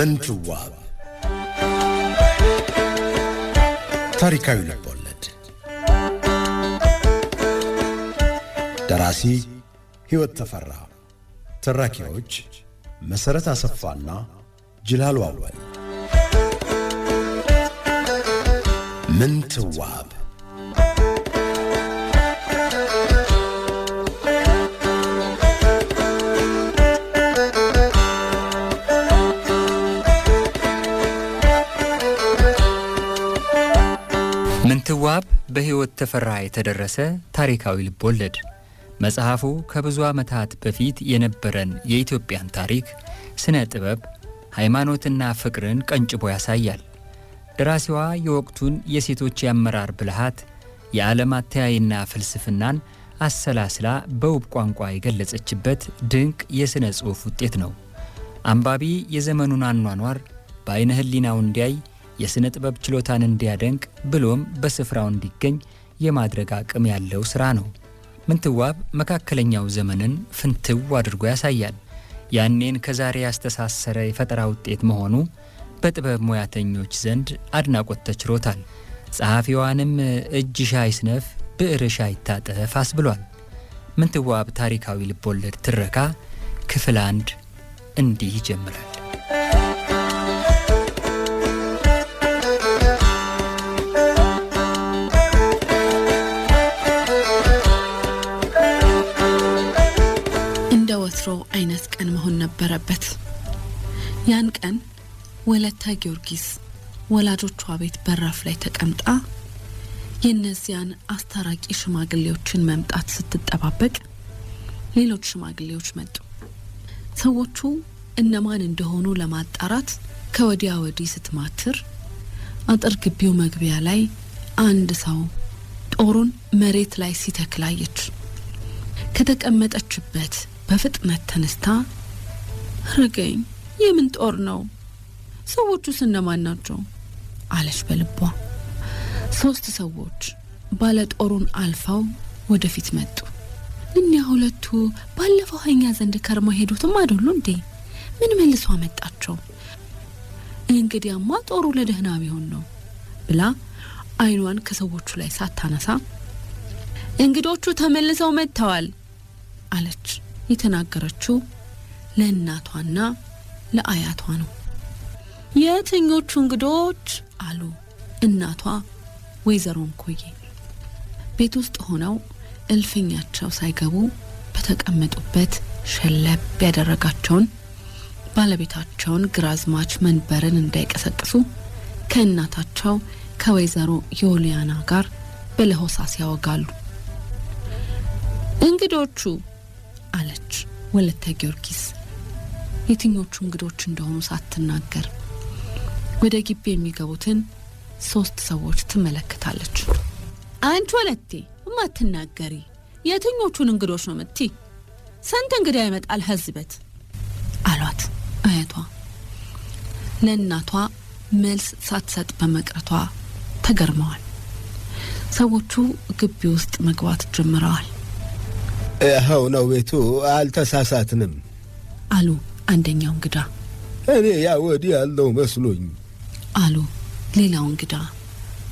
ምንትዋብ ታሪካዊ ልቦለድ ደራሲ ሕይወት ተፈራ ተራኪዎች መሰረት አሰፋና ጅላሉ አወል ምንትዋብ ምንትዋብ በሕይወት ተፈራ የተደረሰ ታሪካዊ ልቦለድ መጽሐፉ ከብዙ ዓመታት በፊት የነበረን የኢትዮጵያን ታሪክ፣ ስነ ጥበብ፣ ሃይማኖትና ፍቅርን ቀንጭቦ ያሳያል። ደራሲዋ የወቅቱን የሴቶች የአመራር ብልሃት፣ የዓለም አተያይና ፍልስፍናን አሰላስላ በውብ ቋንቋ የገለጸችበት ድንቅ የሥነ ጽሑፍ ውጤት ነው። አንባቢ የዘመኑን አኗኗር በዓይነ ሕሊናው እንዲያይ፣ የሥነ ጥበብ ችሎታን እንዲያደንቅ ብሎም በስፍራው እንዲገኝ የማድረግ አቅም ያለው ሥራ ነው። ምንትዋብ መካከለኛው ዘመንን ፍንትው አድርጎ ያሳያል። ያኔን ከዛሬ ያስተሳሰረ የፈጠራ ውጤት መሆኑ በጥበብ ሙያተኞች ዘንድ አድናቆት ተችሮታል። ጸሐፊዋንም እጅ ሻይስነፍ ብዕር ሻይታጠፍ አስብሏል። ምንትዋብ ታሪካዊ ልቦለድ ትረካ ክፍል 1 እንዲህ ይጀምራል። አይነት ቀን መሆን ነበረበት። ያን ቀን ወለተ ጊዮርጊስ ወላጆቿ ቤት በራፍ ላይ ተቀምጣ የነዚያን አስታራቂ ሽማግሌዎችን መምጣት ስትጠባበቅ ሌሎች ሽማግሌዎች መጡ። ሰዎቹ እነማን እንደሆኑ ለማጣራት ከወዲያ ወዲህ ስትማትር አጥር ግቢው መግቢያ ላይ አንድ ሰው ጦሩን መሬት ላይ ሲተክላየች ከተቀመጠችበት በፍጥነት ተነስታ ረገኝ የምን ጦር ነው? ሰዎቹስ እነማን ናቸው? አለች በልቧ። 3 ሰዎች ባለ ጦሩን አልፈው ወደፊት መጡ። እኛ ሁለቱ ባለፈው ሀኛ ዘንድ ከርማ ሄዱትም አይደሉ እንዴ? ምን መልሶ አመጣቸው? እንግዲያማ ጦሩ ለደህና ቢሆን ነው ብላ አይኗን ከሰዎቹ ላይ ሳታነሳ እንግዶቹ ተመልሰው መጥተዋል አለች። የተናገረችው ለእናቷና ለአያቷ ነው። የትኞቹ እንግዶች? አሉ እናቷ ወይዘሮ እንኮዬ። ቤት ውስጥ ሆነው እልፍኛቸው ሳይገቡ በተቀመጡበት ሸለብ ያደረጋቸውን ባለቤታቸውን ግራዝማች መንበርን እንዳይቀሰቅሱ ከእናታቸው ከወይዘሮ ዮሊያና ጋር በለሆሳስ ያወጋሉ። እንግዶቹ አለች ወለተ ጊዮርጊስ የትኞቹ እንግዶች እንደሆኑ ሳትናገር። ወደ ግቢ የሚገቡትን 3 ሰዎች ትመለከታለች። አንቺ ወለቴ ማትናገሪ የትኞቹን እንግዶች ነው ምቲ? ስንት እንግዳ ይመጣል ህዝበት አሏት አያቷ። ለእናቷ መልስ ሳትሰጥ በመቅረቷ ተገርመዋል። ሰዎቹ ግቢ ውስጥ መግባት ጀምረዋል። ይኸው ነው ቤቱ፣ አልተሳሳትንም አሉ አንደኛው እንግዳ። እኔ ያ ወዲህ ያለው መስሎኝ አሉ ሌላው እንግዳ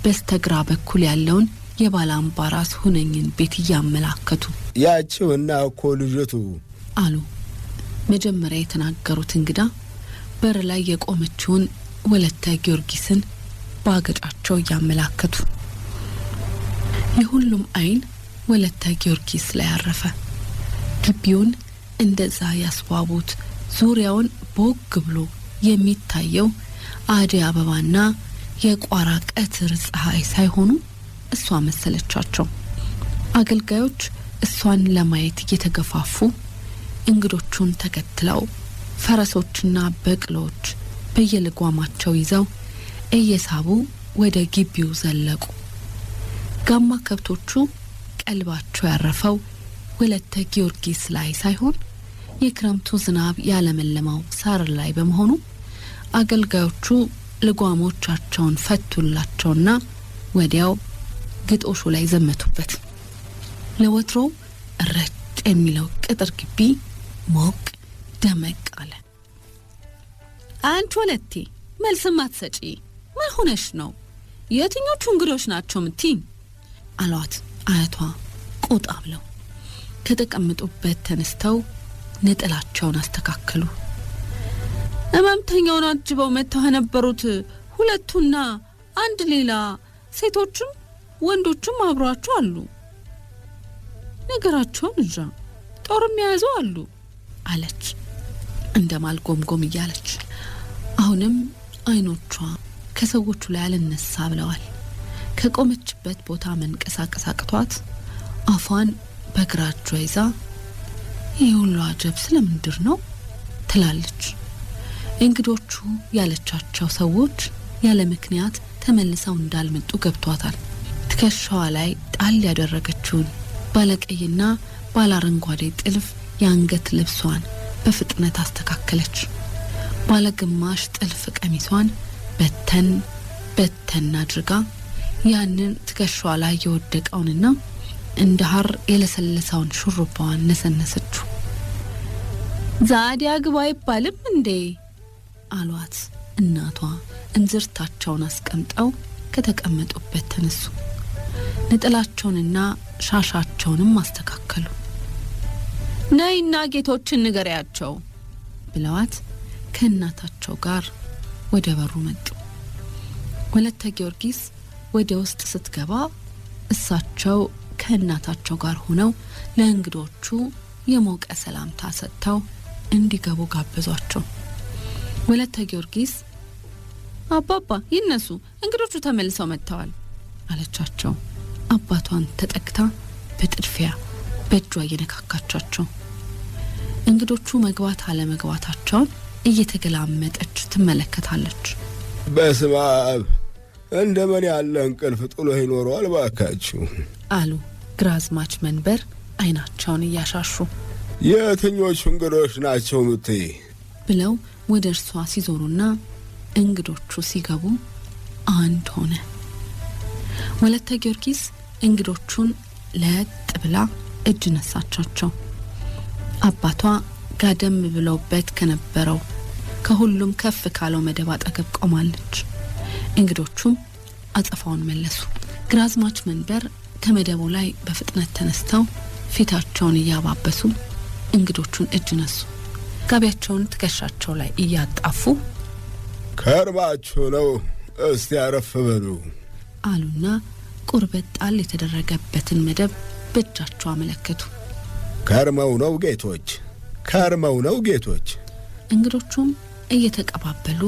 በስተግራ በኩል ያለውን የባላምባራስ ሁነኝን ቤት እያመላከቱ። ያቺውና እኮ ልጅቱ አሉ መጀመሪያ የተናገሩት እንግዳ በር ላይ የቆመችውን ወለተ ጊዮርጊስን ባገጫቸው እያመላከቱ። የሁሉም አይን ወለተ ጊዮርጊስ ላይ አረፈ። ግቢውን እንደዛ ያስዋቡት ዙሪያውን ቦግ ብሎ የሚታየው አደይ አበባና የቋራ ቀትር ፀሐይ ሳይሆኑ እሷ መሰለቻቸው። አገልጋዮች እሷን ለማየት እየተገፋፉ እንግዶቹን ተከትለው ፈረሶችና በቅሎች በየልጓማቸው ይዘው እየሳቡ ወደ ግቢው ዘለቁ። ጋማ ከብቶቹ ቀልባቸው ያረፈው ወለተ ጊዮርጊስ ላይ ሳይሆን የክረምቱ ዝናብ ያለመለማው ሳር ላይ በመሆኑ አገልጋዮቹ ልጓሞቻቸውን ፈቱላቸውና ወዲያው ግጦሹ ላይ ዘመቱበት። ለወትሮ ረጭ የሚለው ቅጥር ግቢ ሞቅ ደመቅ አለ። አንቺ ወለቴ መልስም አትሰጪ ምን ሆነሽ ነው? የትኞቹ እንግዶች ናቸው ምትይ? አሏት አያቷ ቆጣ ብለው። ከተቀመጡበት ተነስተው ነጠላቸውን አስተካከሉ። እማምተኛውን አጅበው መተው የነበሩት ሁለቱና አንድ ሌላ ሴቶችም ወንዶችም አብሯቸው አሉ። ነገራቸውን እዛ ጦርም ያዙ አሉ አለች እንደማልጎምጎም እያለች። አሁንም አይኖቿ ከሰዎቹ ላይ አልነሳ ብለዋል። ከቆመችበት ቦታ መንቀሳቀስ አቅቷት አፏን በግራ እጇ ይዛ ይሁሉ አጀብ ስለምንድር ነው ትላለች። እንግዶቹ ያለቻቸው ሰዎች ያለ ምክንያት ተመልሰው እንዳልመጡ ገብቷታል። ትከሻዋ ላይ ጣል ያደረገችውን ባለቀይና ባላረንጓዴ ጥልፍ የአንገት ልብሷን በፍጥነት አስተካከለች። ባለግማሽ ጥልፍ ቀሚሷን በተን አድርጋ ያንን ትከሻዋ ላይ የወደቀውንና እንደ ሐር የለሰለሰውን ሹሩባዋን ነሰነሰችው። ዛዲያ ግባ አይባልም እንዴ አሏት እናቷ እንዝርታቸውን አስቀምጠው ከተቀመጡበት ተነሱ። ነጠላቸውንና ሻሻቸውንም አስተካከሉ። ነይና ጌቶችን ንገሪያቸው ብለዋት ከእናታቸው ጋር ወደ በሩ መጡ። ወለተ ጊዮርጊስ ወደ ውስጥ ስትገባ እሳቸው ከእናታቸው ጋር ሆነው ለእንግዶቹ የሞቀ ሰላምታ ሰጥተው እንዲገቡ ጋበዟቸው። ወለተ ጊዮርጊስ አባባ ይነሱ፣ እንግዶቹ ተመልሰው መጥተዋል አለቻቸው። አባቷን ተጠግታ በጥድፊያ በእጇ እየነካካቻቸው እንግዶቹ መግባት አለመግባታቸውን እየተገላመጠች ትመለከታለች። በስመ አብ እንደምን ያለ እንቅልፍ ጥሎ ይኖረዋል ባካችሁ አሉ ግራዝማች መንበር አይናቸውን እያሻሹ። የትኞቹ እንግዶች ናቸው ምትይ ብለው ወደ እርሷ ሲዞሩና እንግዶቹ ሲገቡ አንድ ሆነ። ወለተ ጊዮርጊስ እንግዶቹን ለጥ ብላ እጅ ነሳቻቸው። አባቷ ጋደም ብለውበት ከነበረው ከሁሉም ከፍ ካለው መደብ አጠገብ ቆማለች። እንግዶቹም አጸፋውን መለሱ። ግራዝማች መንበር ከመደቡ ላይ በፍጥነት ተነስተው ፊታቸውን እያባበሱ እንግዶቹን እጅ ነሱ። ጋቢያቸውን ትከሻቸው ላይ እያጣፉ ከርማችሁ ነው እስቲ አረፍ በሉ አሉና ቁርበት ጣል የተደረገበትን መደብ በእጃቸው አመለከቱ። ከርመው ነው ጌቶች፣ ከርመው ነው ጌቶች። እንግዶቹም እየተቀባበሉ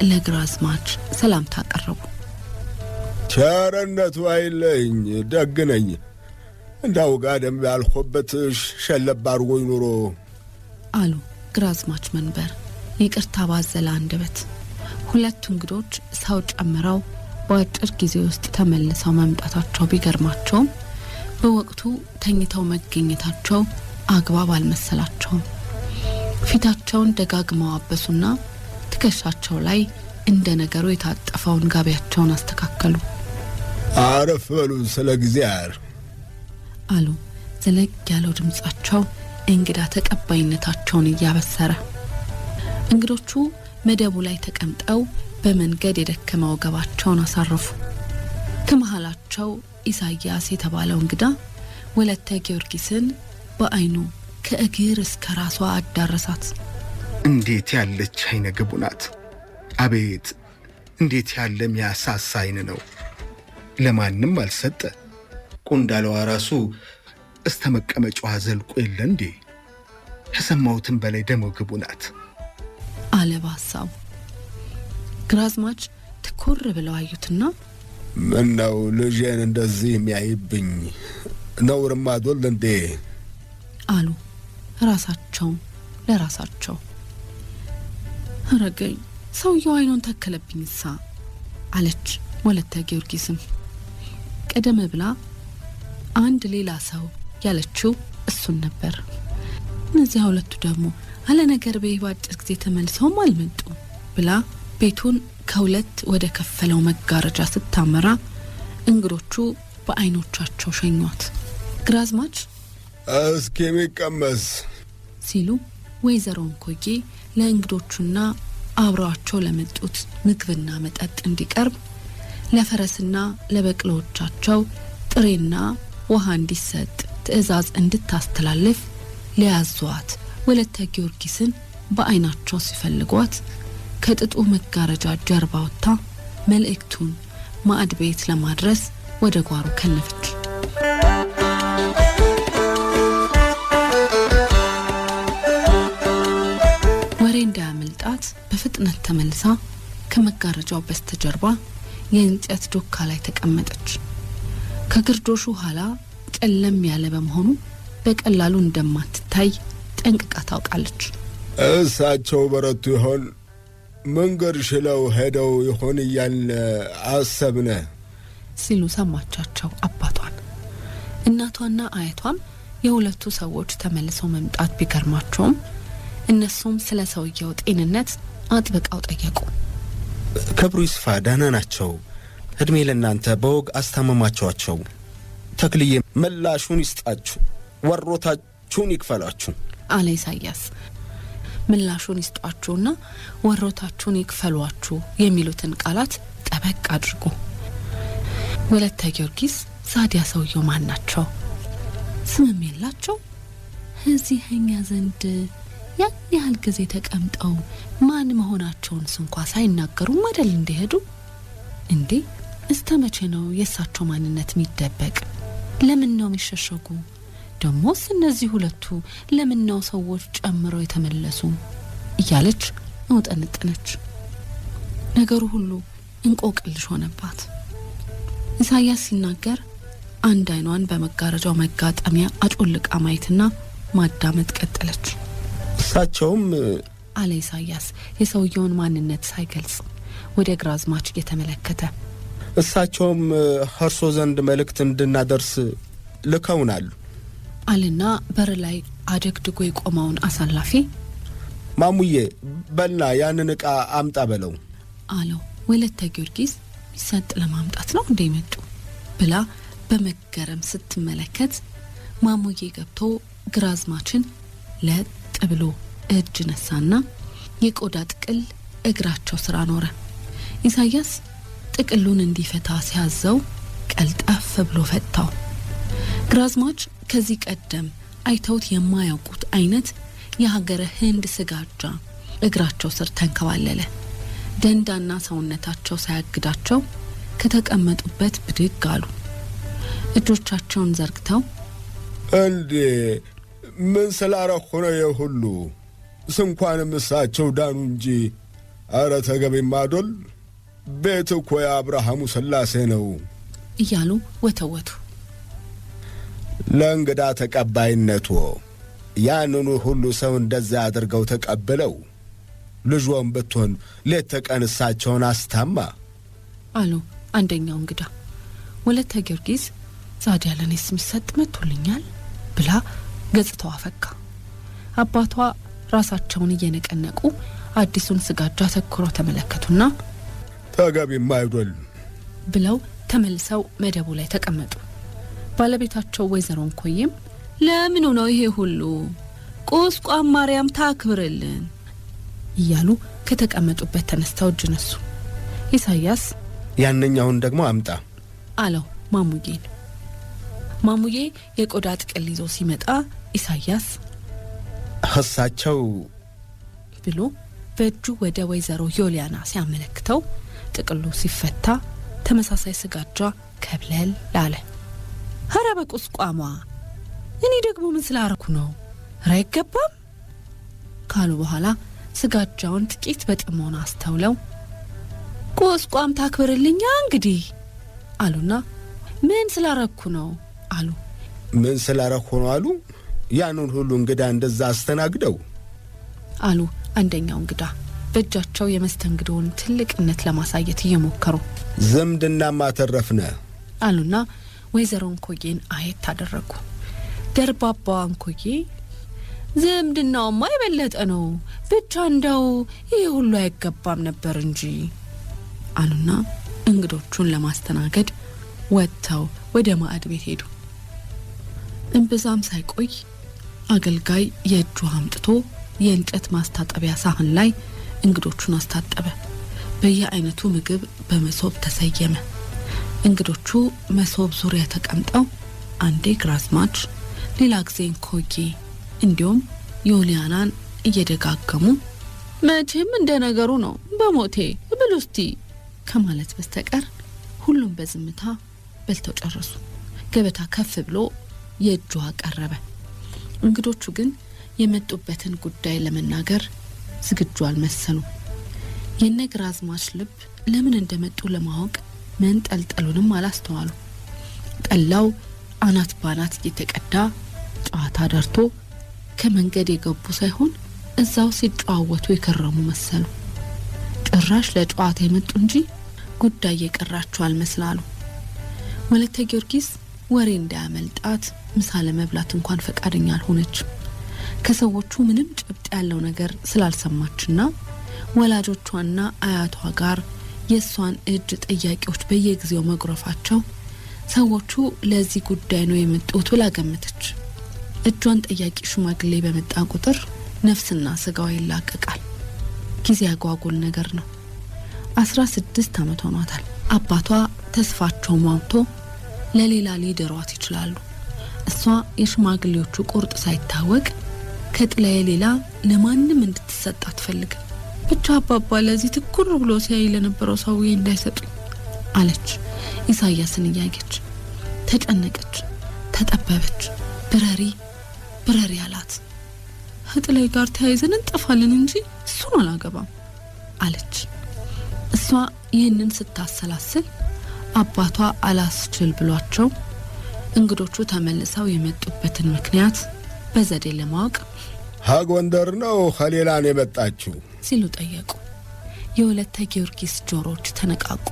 ለግራዝማች ሰላምታ አቀረቡ። ቸርነቱ አይለኝ ደግነኝ እንዳው ጋደም ያልሆበት ሸለብ አድርጎኝ ኑሮ አሉ ግራዝማች መንበር ይቅርታ ባዘለ አንደበት። ሁለቱ እንግዶች ሰው ጨምረው በአጭር ጊዜ ውስጥ ተመልሰው መምጣታቸው ቢገርማቸውም በወቅቱ ተኝተው መገኘታቸው አግባብ አልመሰላቸውም። ፊታቸውን ደጋግመው አበሱና ትከሻቸው ላይ እንደ ነገሩ የታጠፈውን ጋቢያቸውን አስተካከሉ። አረፍ በሉ ስለ ጊዜ አሉ ዘለግ ያለው ድምጻቸው እንግዳ ተቀባይነታቸውን እያበሰረ። እንግዶቹ መደቡ ላይ ተቀምጠው በመንገድ የደከመ ወገባቸውን አሳረፉ። ከመሃላቸው ኢሳያስ የተባለው እንግዳ ወለተ ጊዮርጊስን በአይኑ ከእግር እስከ ራሷ አዳረሳት። እንዴት ያለች አይነ ግቡ ናት! አቤት እንዴት ያለ የሚያሳሳ አይን ነው! ለማንም አልሰጠ። ቁንዳለዋ ራሱ እስተ መቀመጫዋ ዘልቆ የለ እንዴ! ከሰማሁትም በላይ ደሞ ግቡ ናት አለ በሐሳቡ። ግራዝማች ትኩር ብለው አዩትና ምነው ልጄን እንደዚህ የሚያይብኝ ነውርም አይደል እንዴ አሉ ራሳቸው ለራሳቸው። አረገኝ ሰውየው አይኑን ተከለብኝሳ አለች ወለተ ጊዮርጊስም። ቀደም ብላ አንድ ሌላ ሰው ያለችው እሱን ነበር። እነዚህ ሁለቱ ደግሞ አለ ነገር በይባጭር ጊዜ ተመልሰው አልመጡ ብላ ቤቱን ከሁለት ወደ ከፈለው መጋረጃ ስታመራ እንግዶቹ በአይኖቻቸው ሸኟት። ግራዝማች እስኪ የሚቀመስ ሲሉ ወይዘሮ እንኮዬ ለእንግዶቹና አብረዋቸው ለመጡት ምግብና መጠጥ እንዲቀርብ ለፈረስና ለበቅሎቻቸው ጥሬና ውሃ እንዲሰጥ ትእዛዝ እንድታስተላልፍ ሊያዟት ወለተ ጊዮርጊስን በአይናቸው ሲፈልጓት ከጥጡ መጋረጃ ጀርባ ወጥታ መልእክቱን ማዕድ ቤት ለማድረስ ወደ ጓሮ ከነፈች። ወሬ እንዳያመልጣት በፍጥነት ተመልሳ ከመጋረጃው በስተጀርባ የእንጨት ዶካ ላይ ተቀመጠች። ከግርዶሹ ኋላ ጨለም ያለ በመሆኑ በቀላሉ እንደማትታይ ጠንቅቃ ታውቃለች። እሳቸው በረቱ ይሆን መንገድ ሽለው ሄደው ይሆን እያልን አሰብነ ሲሉ ሰማቻቸው አባቷን። እናቷና አያቷም የሁለቱ ሰዎች ተመልሰው መምጣት ቢገርማቸውም እነሱም ስለ ሰውየው ጤንነት አጥብቀው ጠየቁ። ክብሩ ይስፋ ደህና ናቸው። እድሜ ለእናንተ በወግ አስታመማቸዋቸው። ተክልዬ ምላሹን ይስጣችሁ፣ ወሮታችሁን ይክፈላችሁ አለ ኢሳያስ። ምላሹን ይስጧችሁና ወሮታችሁን ይክፈሏችሁ የሚሉትን ቃላት ጠበቅ አድርጎ ወለተ ጊዮርጊስ ዛዲያ ሰውየው ማን ናቸው? ስምም የላቸው? እዚህ እኛ ዘንድ ያን ያህል ጊዜ ተቀምጠው ማን መሆናቸውን እንኳ ሳይናገሩ ወደል እንደሄዱ እንዴ? እስተመቼ ነው የሳቸው ማንነት የሚደበቅ? ለምን ነው የሚሸሸጉ? ደሞስ እነዚህ ሁለቱ ለምን ነው ሰዎች ጨምረው የተመለሱ? እያለች አውጠነጠነች። ነገሩ ሁሉ እንቆቅልሽ ሆነባት። ኢሳያስ ሲናገር አንድ አይኗን በመጋረጃው መጋጠሚያ አጮልቃ ማየትና ማዳመጥ ቀጠለች። እሳቸውም አለ ኢሳያስ የሰውየውን ማንነት ሳይገልጽ ወደ ግራዝማች እየተመለከተ፣ እሳቸውም እርሶ ዘንድ መልእክት እንድናደርስ ልከውናል አለና በር ላይ አደግድጎ የቆመውን አሳላፊ ማሙዬ በልና ያንን ዕቃ አምጣ በለው አለው። ወለተ ጊዮርጊስ ይሰጥ ለማምጣት ነው እንደመጡ ብላ በመገረም ስትመለከት ማሙዬ ገብቶ ግራዝማችን ለጥ ብሎ እጅ ነሳና የቆዳ ጥቅል እግራቸው ስራ ኖረ። ኢሳያስ ጥቅሉን እንዲፈታ ሲያዘው ቀልጠፍ ብሎ ፈታው። ግራዝማች ከዚህ ቀደም አይተውት የማያውቁት አይነት የሀገረ ህንድ ስጋጃ እግራቸው ስር ተንከባለለ። ደንዳና ሰውነታቸው ሳያግዳቸው ከተቀመጡበት ብድግ አሉ። እጆቻቸውን ዘርግተው እንዴ ምን ስላረኩ ነው የሁሉ? ስንኳንም እሳቸው ዳኑ እንጂ አረ ተገቢም አይደል? ቤት እኮ የአብርሃሙ ስላሴ ነው እያሉ ወተወቱ። ለእንግዳ ተቀባይነቱ ያንኑ ሁሉ ሰው እንደዛ አድርገው ተቀብለው ልጇን ብትሆን ሌት ተቀን እሳቸውን አስታማ አሉ አንደኛው እንግዳ። ወለተ ጊዮርጊስ ዛዲያ ለኔስ የሚሰጥ መጥቶልኛል ብላ ገጽታዋ ፈካ። አባቷ ራሳቸውን እየነቀነቁ አዲሱን ስጋጃ ተኩረው ተመለከቱና ተገቢም አይደል ብለው ተመልሰው መደቡ ላይ ተቀመጡ። ባለቤታቸው ወይዘሮ እንኮይም ለምን ነው ይሄ ሁሉ? ቁስቋም ማርያም ታክብርልን እያሉ ከተቀመጡበት ተነስተው እጅ ነሱ። ኢሳያስ ያንኛውን ደግሞ አምጣ አለው ማሙዬን። ማሙዬ የቆዳ ጥቅል ይዞ ሲመጣ ኢሳያስ እሳቸው ብሎ በእጁ ወደ ወይዘሮ ዮሊያና ሲያመለክተው ጥቅሉ ሲፈታ ተመሳሳይ ስጋጃ ከብለል ላለ። ኧረ በቁስቋሟ እኔ ደግሞ ምን ስላረኩ ነው? ኧረ አይገባም ካሉ በኋላ ስጋጃውን ጥቂት በጥሞና አስተውለው ቁስቋም ታክብርልኛ እንግዲህ አሉና ምን ስላረኩ ነው አሉ። ምን ስላረኩ ነው አሉ? ያንን ሁሉ እንግዳ እንደዛ አስተናግደው አሉ አንደኛው እንግዳ በእጃቸው የመስተንግዶውን ትልቅነት ለማሳየት እየሞከሩ። ዝምድና ማተረፍነ አሉና ወይዘሮ እንኮዬን አየት አደረጉ። ደርባባዋ እንኮዬ ዝምድናውማ የበለጠ ነው፣ ብቻ እንደው ይሄ ሁሉ አይገባም ነበር እንጂ አሉና እንግዶቹን ለማስተናገድ ወጥተው ወደ ማዕድ ቤት ሄዱ። እንብዛም ሳይቆይ አገልጋይ የእጁ አምጥቶ የእንጨት ማስታጠቢያ ሳህን ላይ እንግዶቹን አስታጠበ። በየአይነቱ ምግብ በመሶብ ተሰየመ። እንግዶቹ መሶብ ዙሪያ ተቀምጠው አንዴ ግራዝማች፣ ሌላ ጊዜ እንኮዬ እንዲሁም ዮልያናን እየደጋገሙ መቼም እንደ ነገሩ ነው በሞቴ ብሉ እስቲ ከማለት በስተቀር ሁሉም በዝምታ በልተው ጨረሱ። ገበታ ከፍ ብሎ የእጇ ቀረበ። እንግዶቹ ግን የመጡበትን ጉዳይ ለመናገር ዝግጁ አልመሰሉ። የነግራዝማች ልብ ለምን እንደመጡ ለማወቅ መንጠልጠሉንም አላስተዋሉ። ጠላው አናት ባናት እየተቀዳ ጨዋታ ደርቶ ከመንገድ የገቡ ሳይሆን እዛው ሲጨዋወቱ የከረሙ መሰሉ። ጭራሽ ለጨዋታ የመጡ እንጂ ጉዳይ የቀራቸው አልመስላሉ። ወለተ ጊዮርጊስ ወሬ እንዳያመልጣት ምሳ ለመብላት እንኳን ፈቃደኛ አልሆነች። ከሰዎቹ ምንም ጭብጥ ያለው ነገር ስላልሰማችና ወላጆቿና አያቷ ጋር የሷን እጅ ጥያቄዎች በየጊዜው መጉረፋቸው ሰዎቹ ለዚህ ጉዳይ ነው የመጡት ብላ ገመተች። እጇን ጠያቂ ሽማግሌ በመጣ ቁጥር ነፍስና ስጋዋ ይላቀቃል። ጊዜ ያጓጉል ነገር ነው። 16 ዓመት ሆኗታል። አባቷ ተስፋቸው ሟምቶ ለሌላ ሊደሯት ይችላሉ። እሷ የሽማግሌዎቹ ቁርጥ ሳይታወቅ ከጥላዬ ሌላ ለማንም እንድትሰጥ አትፈልግም። ብቻ አባባ ለዚህ ትኩር ብሎ ሲያይ ለነበረው ሰውዬ እንዳይሰጡኝ አለች። ኢሳያስን እያየች ተጨነቀች፣ ተጠበበች። ብረሪ አላት። ከጥላዬ ጋር ተያይዘን እንጠፋለን እንጂ እሱን አላገባም አለች። እሷ ይህንን ስታሰላስል አባቷ አላስችል ብሏቸው እንግዶቹ ተመልሰው የመጡበትን ምክንያት በዘዴ ለማወቅ ሀጎንደር ነው ከሌላ ነው የመጣችው ሲሉ ጠየቁ። የወለተ ጊዮርጊስ ጆሮች ተነቃቁ።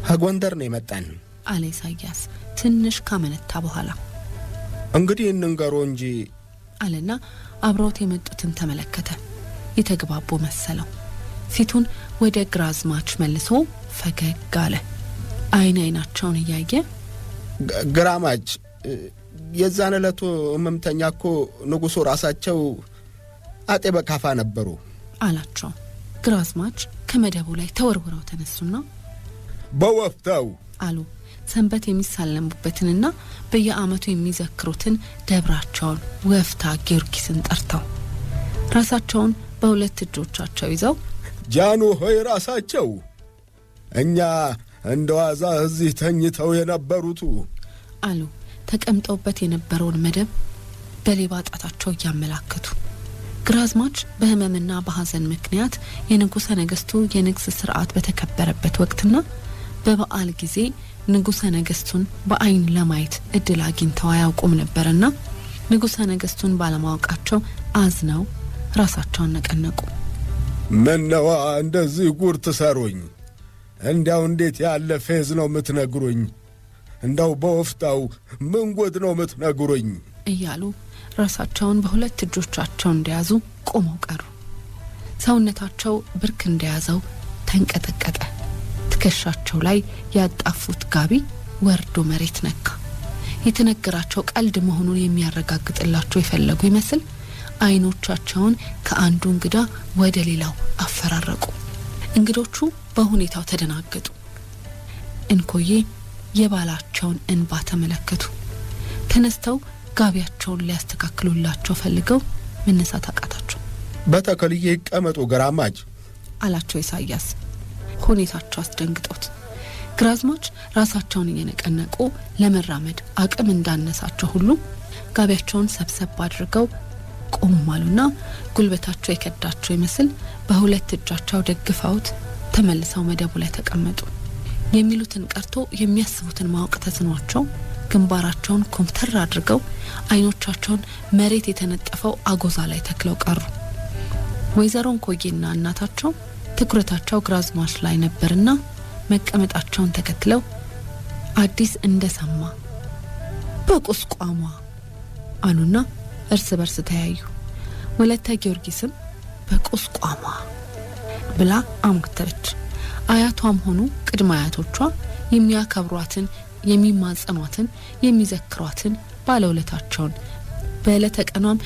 ሀጎንደር ነው የመጣን አለ ኢሳያስ ትንሽ ካመነታ በኋላ። እንግዲህ እንንገሮ እንጂ አለና አብሮት የመጡትን ተመለከተ። የተግባቡ መሰለው። ፊቱን ወደ ግራዝማች መልሶ ፈገግ አለ። አይናቸውን እያየ ግራማች የዛን ዕለቱ መምተኛ እኮ ንጉሡ ራሳቸው አጤ በካፋ ነበሩ አላቸው። ግራዝማች ከመደቡ ላይ ተወርውረው ተነሱና በወፍታው አሉ። ሰንበት የሚሳለሙበትንና በየዓመቱ የሚዘክሩትን ደብራቸውን ወፍታ ጊዮርጊስን ጠርተው ራሳቸውን በሁለት እጆቻቸው ይዘው ጃኑ ሆይ ራሳቸው እኛ እንደዋዛ እዚህ ተኝተው የነበሩት አሉ። ተቀምጠውበት የነበረውን መደብ በሌባ ጣታቸው እያመላከቱ ግራዝማች በህመምና በሐዘን ምክንያት የንጉሠ ነገሥቱ የንግስ ስርዓት በተከበረበት ወቅትና በበዓል ጊዜ ንጉሠ ነገሥቱን በአይን ለማየት እድል አግኝተው አያውቁም ነበርና ንጉሠ ነገሥቱን ባለማወቃቸው አዝነው ራሳቸውን ነቀነቁ። ምነዋ እንደዚህ ጉር ትሰሩኝ? እንዲያው እንዴት ያለ ፌዝ ነው የምትነግሩኝ? እንዳው በወፍታው ምን ጉድ ነው የምትነግሩኝ? እያሉ ራሳቸውን በሁለት እጆቻቸው እንደያዙ ቆመው ቀሩ። ሰውነታቸው ብርክ እንደያዘው ተንቀጠቀጠ። ትከሻቸው ላይ ያጣፉት ጋቢ ወርዶ መሬት ነካ። የተነገራቸው ቀልድ መሆኑን የሚያረጋግጥላቸው የፈለጉ ይመስል አይኖቻቸውን ከአንዱ እንግዳ ወደ ሌላው አፈራረቁ። እንግዶቹ በሁኔታው ተደናገጡ። እንኮዬ የባላቸውን እንባ ተመለከቱ። ተነስተው ጋቢያቸውን ሊያስተካክሉላቸው ፈልገው መነሳት አቃታቸው። በተከልዬ ይቀመጡ ግራማች አላቸው ኢሳያስ ሁኔታቸው አስደንግጦት። ግራዝማች ራሳቸውን እየነቀነቁ ለመራመድ አቅም እንዳነሳቸው ሁሉ ጋቢያቸውን ሰብሰብ አድርገው ቆም አሉና ጉልበታቸው የከዳቸው ይመስል በሁለት እጃቸው ደግፈውት ተመልሰው መደቡ ላይ ተቀመጡ። የሚሉትን ቀርቶ የሚያስቡትን ማወቅ ተስኗቸው ግንባራቸውን ኮምተር አድርገው አይኖቻቸውን መሬት የተነጠፈው አጎዛ ላይ ተክለው ቀሩ። ወይዘሮ እንኮዬና እናታቸው ትኩረታቸው ግራዝማች ላይ ነበርና መቀመጣቸውን ተከትለው አዲስ እንደሰማ በቁስቋሟ አሉና እርስ በርስ ተያዩ። ወለተ ጊዮርጊስም በቁስቋሟ ብላ አሞተረች። አያቷም ሆኑ ቅድመ አያቶቿ የሚያከብሯትን፣ የሚማጸኗትን፣ የሚዘክሯትን ባለውለታቸውን በዕለተ ቀኗም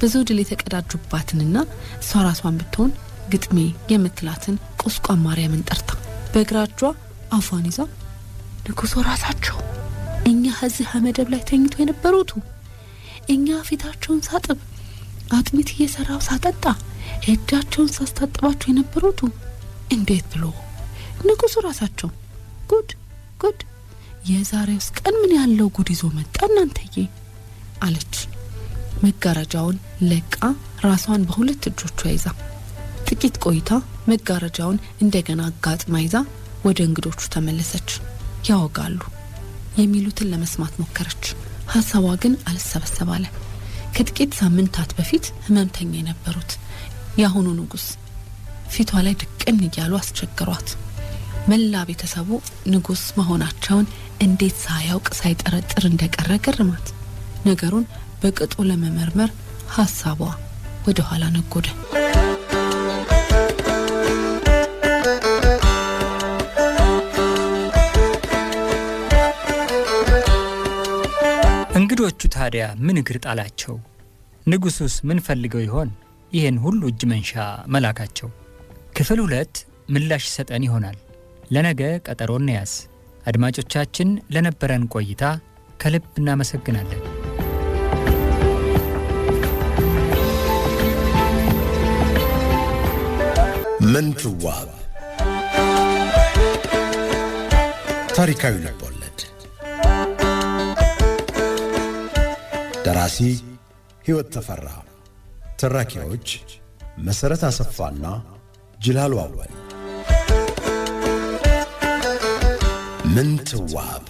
ብዙ ድል የተቀዳጁባትንና እሷ ራሷን ብትሆን ግጥሜ የምትላትን ቁስቋም ማርያምን ጠርታ በግራጇ አፏን ይዛ ንጉሡ ራሳቸው እኛ እዚህ መደብ ላይ ተኝቶ የነበሩት እኛ ፊታቸውን ሳጥብ አጥሚት እየሰራው ሳጠጣ እጃቸውን ሳስታጥባቸው የነበሩት እንዴት ብሎ ንጉሡ ራሳቸው ጉድ የዛሬውስ ቀን ምን ያለው ጉድ ይዞ መጣ እናንተዬ አለች። መጋረጃውን ለቃ ራሷን በሁለት እጆቿ ይዛ ጥቂት ቆይታ መጋረጃውን እንደገና አጋጥማ ይዛ ወደ እንግዶቹ ተመለሰች። ያወጋሉ የሚሉትን ለመስማት ሞከረች። ሐሳቧ ግን አልሰበሰባለ። ከጥቂት ሳምንታት በፊት ህመምተኛ የነበሩት ያሁኑ ንጉሥ ፊቷ ላይ ድቅን እያሉ አስቸገሯት። መላ ቤተሰቡ ንጉሥ መሆናቸውን እንዴት ሳያውቅ ሳይጠረጥር እንደቀረ ገርማት። ነገሩን በቅጡ ለመመርመር ሐሳቧ ወደ ኋላ ነጎደ። እንግዶቹ ታዲያ ምን እግር ጣላቸው? ንጉሡስ ምን ፈልገው ይሆን ይህን ሁሉ እጅ መንሻ መላካቸው? ክፍል 2 ምላሽ ይሰጠን ይሆናል። ለነገ ቀጠሮ እንያዝ። አድማጮቻችን ለነበረን ቆይታ ከልብ እናመሰግናለን። ምንትዋብ ታሪካዊ ልቦለድ ደራሲ ሕይወት ተፈራ፣ ተራኪዎች መሰረት አሰፋና ጅላሉ አወል። ምንትዋብ